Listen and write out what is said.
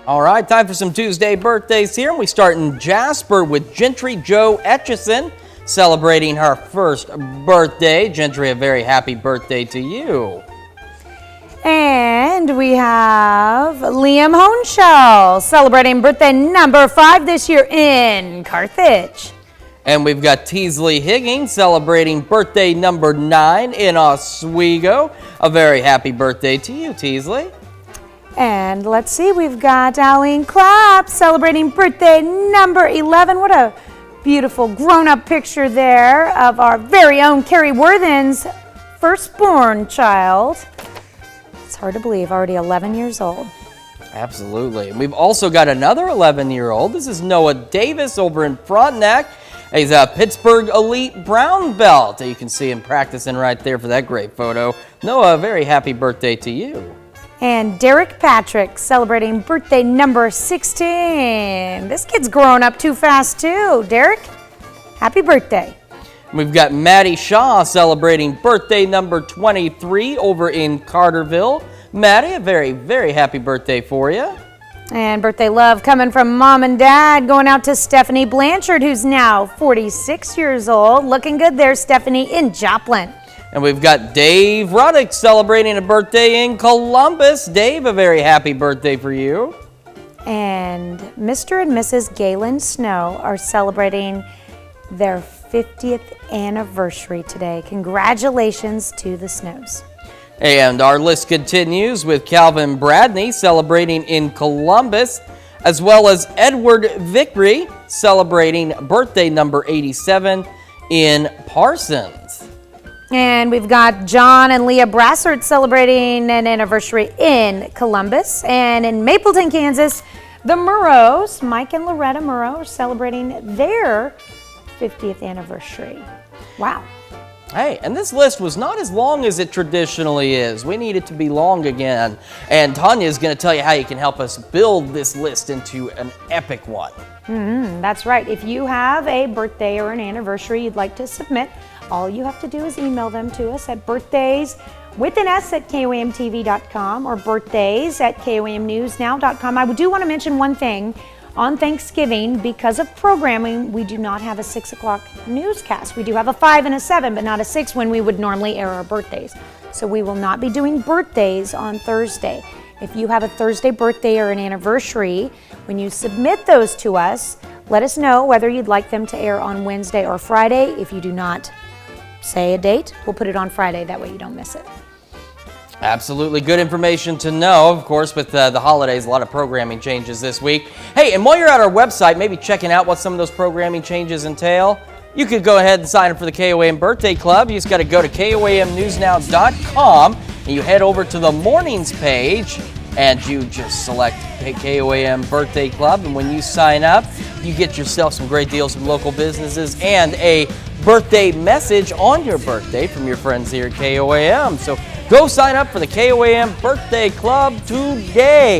All right, time for some Tuesday birthdays here. We start in Jasper with Gentry Jo Etchison, celebrating her first birthday. Gentry, a very happy birthday to you. And we have Liam Honeshell, celebrating birthday number 5 this year in Carthage. And we've got Teasley Higgins celebrating birthday number 9 in Oswego. A very happy birthday to you, Teasley. And let's see, we've got Aline Clapp celebrating birthday number 11. What a beautiful grown-up picture there of our very own Carrie Worthen's firstborn child. It's hard to believe, already 11 years old. Absolutely. And we've also got another 11-year-old. This is Noah Davis over in Frontenac. He's a Pittsburgh Elite Brown Belt. You can see him practicing right there for that great photo. Noah, a very happy birthday to you. And Derek Patrick celebrating birthday number 16. This kid's growing up too fast too. Derek, happy birthday. We've got Maddie Shaw celebrating birthday number 23 over in Carterville. Maddie, a very, very happy birthday for you. And birthday love coming from Mom and Dad, going out to Stephanie Blanchard, who's now 46 years old. Looking good there, Stephanie, in Joplin. And we've got Dave Ruddick celebrating a birthday in Columbus. Dave, a very happy birthday for you. And Mr. and Mrs. Galen Snow are celebrating their 50th anniversary today. Congratulations to the Snows. And our list continues with Calvin Bradney celebrating in Columbus, as well as Edward Vickery celebrating birthday number 87 in Parsons. And we've got John and Leah Brassard celebrating an anniversary in Columbus. And in Mapleton, Kansas, the Murrows, Mike and Loretta Murrow, are celebrating their 50th anniversary. Wow. Hey, and this list was not as long as it traditionally is. We need it to be long again. And Tanya is going to tell you how you can help us build this list into an epic one. That's right. If you have a birthday or an anniversary you'd like to submit, all you have to do is email them to us at birthdays with an S at KOAMTV.com or birthdays at KOAMNewsNow.com. I do want to mention one thing. On Thanksgiving, because of programming, we do not have a 6 o'clock newscast. We do have a 5 and a 7, but not a 6 when we would normally air our birthdays. So we will not be doing birthdays on Thursday. If you have a Thursday birthday or an anniversary, when you submit those to us, let us know whether you'd like them to air on Wednesday or Friday. If you do not say a date, we'll put it on Friday. That way you don't miss it. Absolutely good information to know. Of course, with the holidays, a lot of programming changes this week. Hey, and while you're at our website, maybe checking out what some of those programming changes entail, you could go ahead and sign up for the KOAM Birthday Club. You just got to go to KOAMNewsNow.com and you head over to the mornings page and you just select KOAM Birthday Club. And when you sign up, you get yourself some great deals from local businesses and a birthday message on your birthday from your friends here at KOAM. So go sign up for the KOAM Birthday Club today.